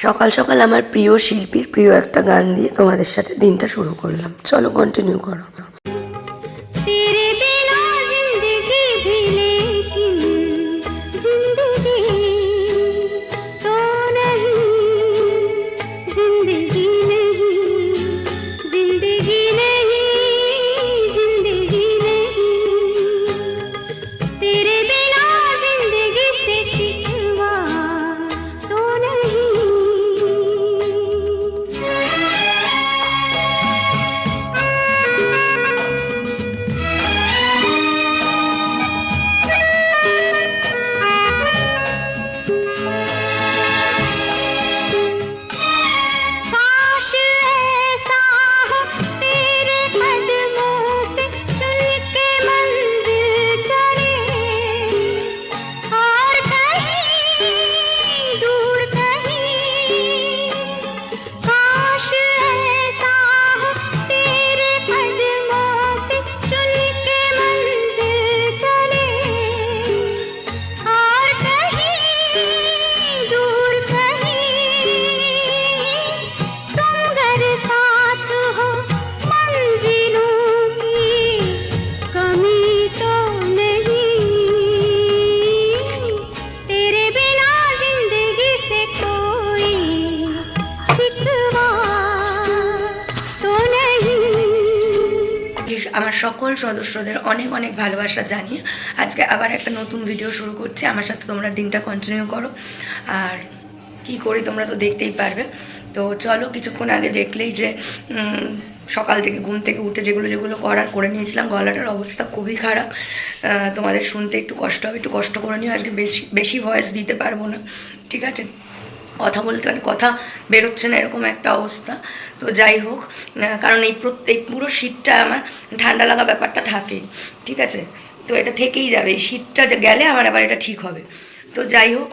সকাল সকাল আমার প্রিয় শিল্পীর প্রিয় একটা গান দিয়ে তোমাদের সাথে দিনটা শুরু করলাম। চলো কন্টিনিউ করো। আমার সকল সদস্যদের অনেক অনেক ভালোবাসা জানিয়ে আজকে আবার একটা নতুন ভিডিও শুরু করছি। আমার সাথে তোমরা দিনটা কন্টিনিউ করো, আর কি করি তোমরা তো দেখতেই পারবে। তো চলো, কিছুক্ষণ আগে দেখলেই যে সকাল থেকে ঘুম থেকে উঠে যেগুলো যেগুলো করে নিয়েছিলাম। গলাটার অবস্থা খুবই খারাপ, তোমাদের শুনতে একটু কষ্ট হবে, একটু কষ্ট করে নিও। আজকে বেশি বেশি ভয়েস দিতে পারবো না, ঠিক আছে? কথা বলতে মানে কথা বেরোচ্ছে না, এরকম একটা অবস্থা। তো যাই হোক, কারণ এই পুরো শীতটা আমার ঠান্ডা লাগা ব্যাপারটা থাকেই, ঠিক আছে? তো এটা থেকেই যাবে, এই শীতটা গেলে আমার আবার এটা ঠিক হবে। তো যাই হোক,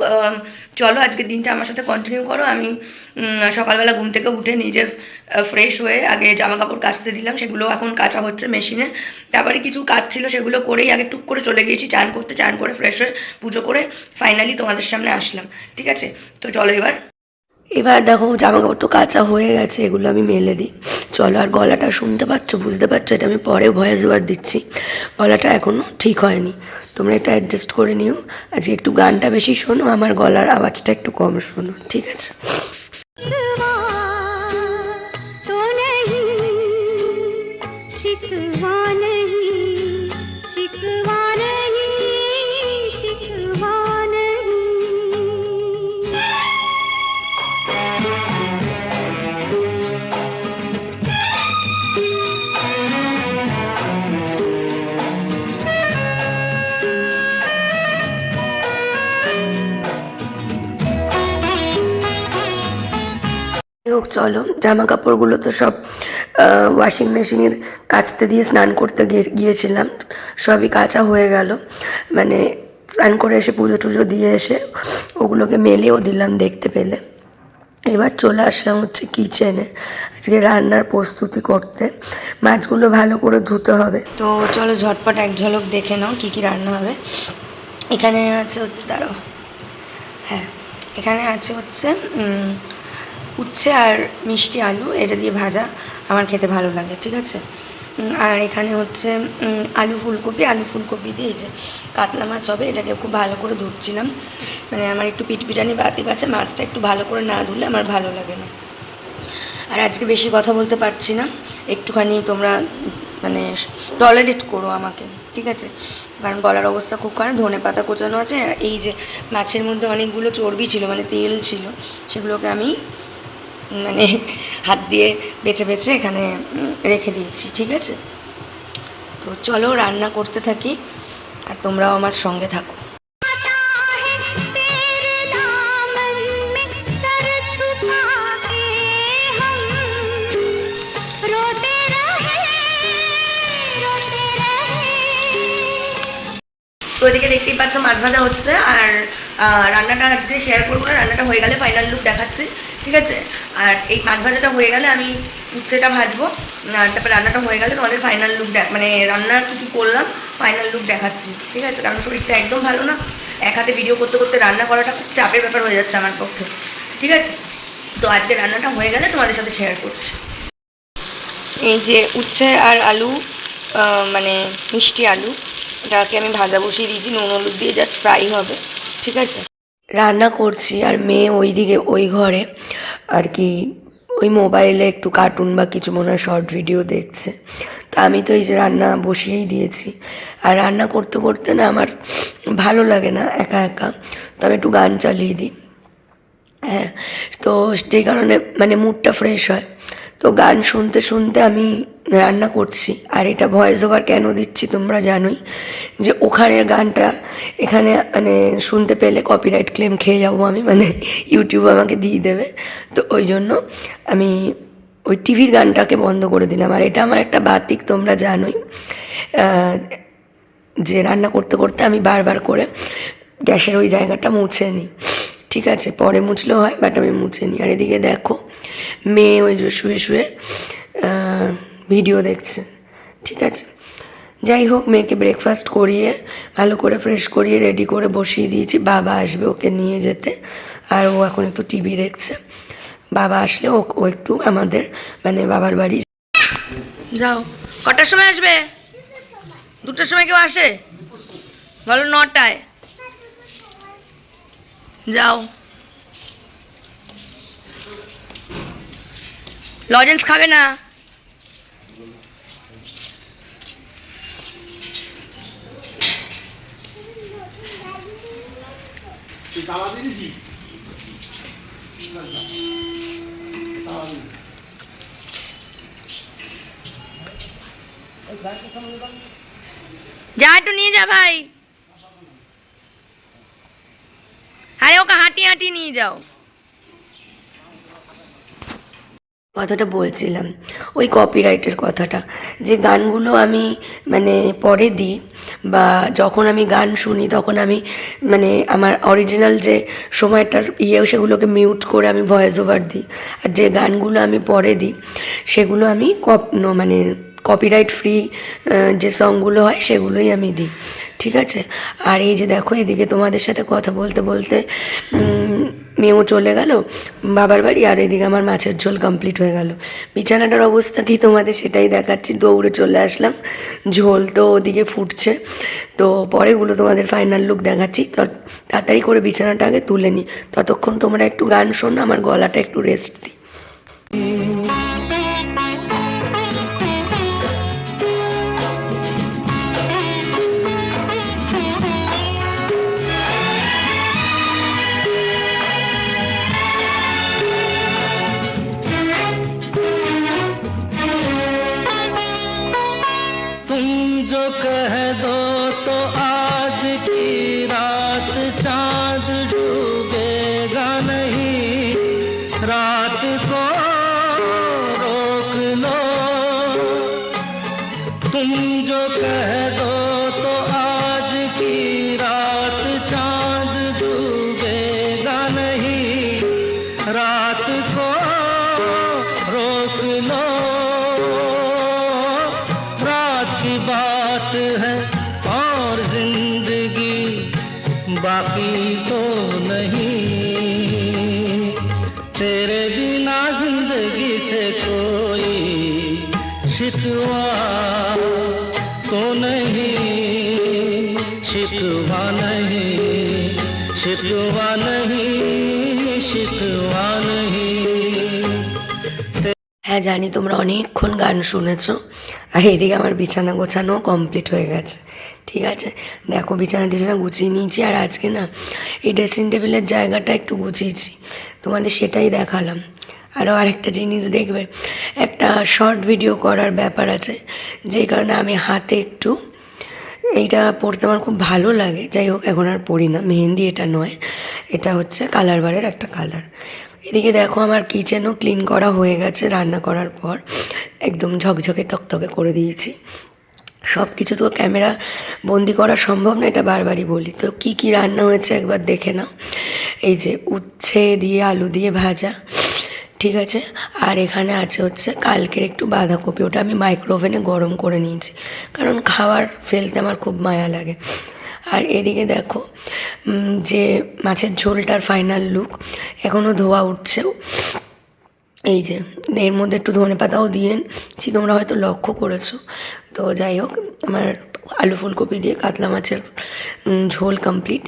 চলো আজকে দিনটা আমার সাথে কন্টিনিউ করো। আমি সকালবেলা ঘুম থেকে উঠে নিজে ফ্রেশ হয়ে আগে জামা কাপড় কাচতে দিলাম, সেগুলো এখন কাচা হচ্ছে মেশিনে। তারপরে কিছু কাজ ছিল, সেগুলো করেই আগে টুক করে চলে গিয়েছি চান করতে। চান করে ফ্রেশ হয়ে পুজো করে ফাইনালি তোমাদের সামনে আসলাম, ঠিক আছে? তো চলো এবার দেখো জামা কাপড় তো কাঁচা হয়ে গেছে, এগুলো আমি মেলে দিই। চলো, আর গলাটা শুনতে পাচ্ছ, বুঝতে পারছো? এটা আমি পরে ভয়েস ওভার দিচ্ছি, গলাটা এখনও ঠিক হয়নি, তোমরা একটু অ্যাডজাস্ট করে নিও। আজকে একটু গানটা বেশি শোনো, আমার গলার আওয়াজটা একটু কম শোনো, ঠিক আছে? হোক, চলো জামা কাপড়গুলো তো সব ওয়াশিং মেশিনের কাচতে দিয়ে স্নান করতে গিয়েছিলাম, সবই কাচা হয়ে গেল। মানে স্নান করে এসে পুজো টুজো দিয়ে এসে ওগুলোকে মেলেও দিলাম দেখতে পেলে। এবার চলে আসলাম হচ্ছে কিচেনে, আজকে রান্নার প্রস্তুতি করতে। মাছগুলো ভালো করে ধুতে হবে, তো চলো ঝটপট এক ঝলক দেখে নাও কী কী রান্না হবে। এখানে আছে হচ্ছে, দাঁড়াও, হ্যাঁ এখানে আছে হচ্ছে উচ্ছে আর মিষ্টি আলু, এটা দিয়ে ভাজা আমার খেতে ভালো লাগে, ঠিক আছে? আর এখানে হচ্ছে আলু ফুলকপি দিয়ে এই যে কাতলা মাছ হবে, এটাকে খুব ভালো করে ধুচ্ছিলাম। মানে আমার একটু পিটপিটানি বাতি আছে, মাছটা একটু ভালো করে না ধুলে আমার ভালো লাগে না। আর আজকে বেশি কথা বলতে পারছি না, একটুখানি তোমরা মানে টলারেট করো আমাকে, ঠিক আছে? কারণ গলার অবস্থা খুব খারাপ। ধনে পাতা কোচানো আছে, এই যে মাছের মধ্যে অনেকগুলো চর্বি ছিল, মানে তেল ছিল, সেগুলোকে আমি মানে হাত দিয়ে বেছে বেছে এখানে রেখে দিয়েছি, ঠিক আছে? তো চলো রান্না করতে থাকি, আর তোমরাও আমার সঙ্গে থাকো। তো ওইদিকে দেখতেই পাচ্ছ মাছ ভাজা হচ্ছে, আর রান্নাটা আজকে শেয়ার করবো না, রান্নাটা হয়ে গেলে ফাইনাল লুক দেখাচ্ছি, ঠিক আছে? আর এই মাছ ভাজাটা হয়ে গেলে আমি উচ্ছেটা ভাজবো, তারপর রান্নাটা হয়ে গেলে তোমাদের ফাইনাল লুক মানে রান্নার কী কী করলাম ফাইনাল লুক দেখাচ্ছি, ঠিক আছে? কারণ শরীরটা একদম ভালো না, এক হাতে ভিডিও করতে করতে রান্না করাটা খুব চাপের ব্যাপার হয়ে যাচ্ছে আমার পক্ষে, ঠিক আছে? তো আজকে রান্নাটা হয়ে গেলে তোমাদের সাথে শেয়ার করছি। এই যে উচ্ছে আর আলু, মানে মিষ্টি আলু, এটাকে আমি ভাজা বসিয়ে দিয়েছি, নুন হলুদ দিয়ে জাস্ট ফ্রাই হবে, ঠিক আছে। রান্না করছি আর মেয়ে ওই দিকে ওই ঘরে আর কি ওই মোবাইলে একটু কার্টুন বা কিছু মনে হয় শর্ট ভিডিও দেখছে। তো আমি তো এই যে রান্না বসিয়েই দিয়েছি। আর রান্না করতে করতে না আমার ভালো লাগে না একা একা, তো আমি একটু গান চালিয়ে দিই। হ্যাঁ, তো সেই কারণে মানে মুডটা ফ্রেশ হয়। তো গান শুনতে শুনতে আমি রান্না করছি। আর এটা ভয়েস ওভার কেন দিচ্ছি তোমরা জানোই, যে ওখানের গানটা এখানে মানে শুনতে পেলে কপিরাইট ক্লেম খেয়ে যাবো আমি, মানে ইউটিউব আমাকে দিয়ে দেবে। তো ওই জন্য আমি ওই টিভির গানটাকে বন্ধ করে দিলাম। আর এটা আমার একটা বাতিক, তোমরা জানোই যে রান্না করতে করতে আমি বারবার করে গ্যাসের ওই জায়গাটা মুছে নিই, ঠিক আছে, পরে মুছলেও হয়, বাট আমি মুছে নিই। আর এদিকে দেখো মেয়ে ওই যে শুয়ে শুয়ে ভিডিও দেখছে, ঠিক আছে। যাই হোক, মেয়েকে ব্রেকফাস্ট করিয়ে ভালো করে ফ্রেশ করিয়ে রেডি করে বসিয়ে দিয়েছি। বাবা আসবে ওকে নিয়ে যেতে, আর ও এখন একটু টিভি দেখছে। বাবা আসলে ও একটু আমাদের মানে বাবার বাড়ি যাও। কটার সময় আসবে? 2টার সময় কেউ আসে? বলো 9টায় যাও। লজেন্স খাবে না? যা একটু নিয়ে যা ভাই, আরে ওকে হাঁটিয়ে হাঁটিয়ে নিয়ে যাও। কথাটা বলছিলাম ওই কপিরাইটের কথাটা, যে গানগুলো আমি মানে পরে দিই বা যখন আমি গান শুনি তখন আমি মানে আমার অরিজিনাল যে সময়টার সেগুলোকে মিউট করে আমি ভয়েস ওভার দিই। আর যে গানগুলো আমি পরে দিই সেগুলো আমি মানে কপিরাইট ফ্রি যে সংগুলো হয় সেগুলোই আমি দিই, ঠিক আছে। আর এই যে দেখো এদিকে তোমাদের সাথে কথা বলতে বলতে মেয়েও চলে গেল বাবার বাড়ি, আর এদিকে আমার মাছের ঝোল কমপ্লিট হয়ে গেল। বিছানাটার অবস্থা কি তোমাদের সেটাই দেখাচ্ছি, দৌড়ে চলে আসলাম। ঝোল তো ওদিকে ফুটছে, তো পরেগুলো তোমাদের ফাইনাল লুক দেখাচ্ছি। তাড়াতাড়ি করে বিছানাটা আগে তুলে নিই, ততক্ষণ তোমরা একটু গান শোনো, আমার গলাটা একটু রেস্ট দিই। जो कह दो तो आज की रात चांद डूबेगा नहीं, रात को रोक लो। तुम जो कह दो तो आज की रात चांद डूबेगा नहीं, रात को रोक लो। बात है और जिंदगी बाकी तो नहीं, तेरे बिना जिंदगी से कोई शिकवा तो नहीं, शिकवा नहीं, शिकवा नहीं, शिकवा नहीं। হ্যাঁ জানি তোমরা অনেকক্ষণ গান শুনেছো, আর এদিকে আমার বিছানা গোছানো কমপ্লিট হয়ে গেছে, ঠিক আছে। দেখো বিছানা টিছানা গুছিয়ে নিয়েছি, আর আজকে না এই ড্রেসিং টেবিলের জায়গাটা একটু গুছিয়েছি, তোমাদের সেটাই দেখালাম। আরও আরেকটা জিনিস দেখবে, একটা শর্ট ভিডিও করার ব্যাপার আছে, যেই কারণে আমি হাতে একটু এইটা পরতে আমার খুব ভালো লাগে। যাই হোক এখন আর পরি না, মেহেন্দি এটা নয়, এটা হচ্ছে কালার বারের একটা কালার। এদিকে দেখো আমার কিচেনও ক্লিন করা হয়ে গেছে রান্না করার পর, একদম ঝকঝকে তকতকে করে দিয়েছি। সব কিছু তো ক্যামেরা বন্দি করা সম্ভব না, এটা বারবারই বলি। তো কি কি রান্না হয়েছে একবার দেখে নাও। এই যে উচ্ছে দিয়ে আলু দিয়ে ভাজা, ঠিক আছে। আর এখানে আছে হচ্ছে কালকের একটু বাঁধাকপি, ওটা আমি মাইক্রোওভেনে গরম করে নিয়েছি, কারণ খাবার ফেলতে আমার খুব মায়া লাগে। আর এদিকে দেখো যে মাছের ঝোলটার ফাইনাল লুক, এখনও ধোয়া উঠছেও। এই যে এর মধ্যে একটু ধনেপাতাও দিয়েছি, তোমরা হয়তো লক্ষ্য করেছো। তো যাই হোক, আমার আলু ফুলকপি দিয়ে কাতলা মাছের ঝোল কমপ্লিট।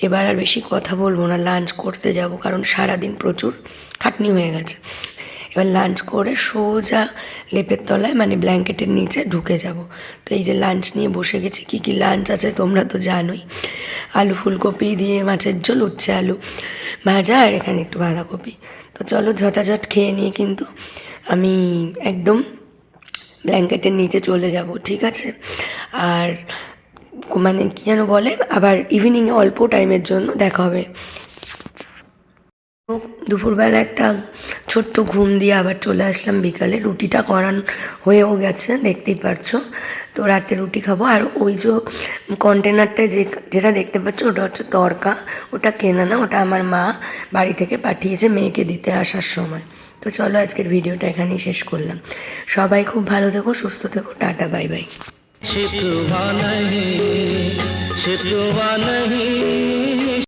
এবার আর বেশি কথা বলবো না, লাঞ্চ করতে যাব, কারণ সারাদিন প্রচুর খাটনি হয়ে গেছে। এবার লাঞ্চ করে সোজা লেপের তলায় মানে ব্ল্যাঙ্কেটের নিচে ঢুকে যাব। তো এই যে লাঞ্চ নিয়ে বসে গেছি, কী কী লাঞ্চ আছে তোমরা তো জানোই। আলু ফুলকপি দিয়ে মাছের ঝোল, উচ্ছে আলু ভাজা, আর এখানে একটু বাঁধাকপি। তো চলো ঝটাঝট খেয়ে নিয়ে কিন্তু আমি একদম ব্ল্যাঙ্কেটের নিচে চলে যাব, ঠিক আছে? আর মানে কী যেন বলে, আবার ইভিনিংয়ে অল্প টাইমের জন্য দেখা হবে। দুপুরবেলা একটা ছোট্ট ঘুম দিয়ে আবার চলে আসলাম বিকালে। রুটিটা করানো হয়েও গেছে, দেখতেই পারছো। তো রাতে রুটি খাবো। আর ওই যে কন্টেনারটায় যেটা দেখতে পাচ্ছ, ওটা হচ্ছে তড়কা। ওটা কেনা না, ওটা আমার মা বাড়ি থেকে পাঠিয়েছে মেয়েকে দিতে আসার সময়। তো চলো আজকের ভিডিওটা এখানেই শেষ করলাম। সবাই খুব ভালো থেকো, সুস্থ থেকো, টাটা, বাই বাই। शिकवा नहीं, शिकवा नहीं।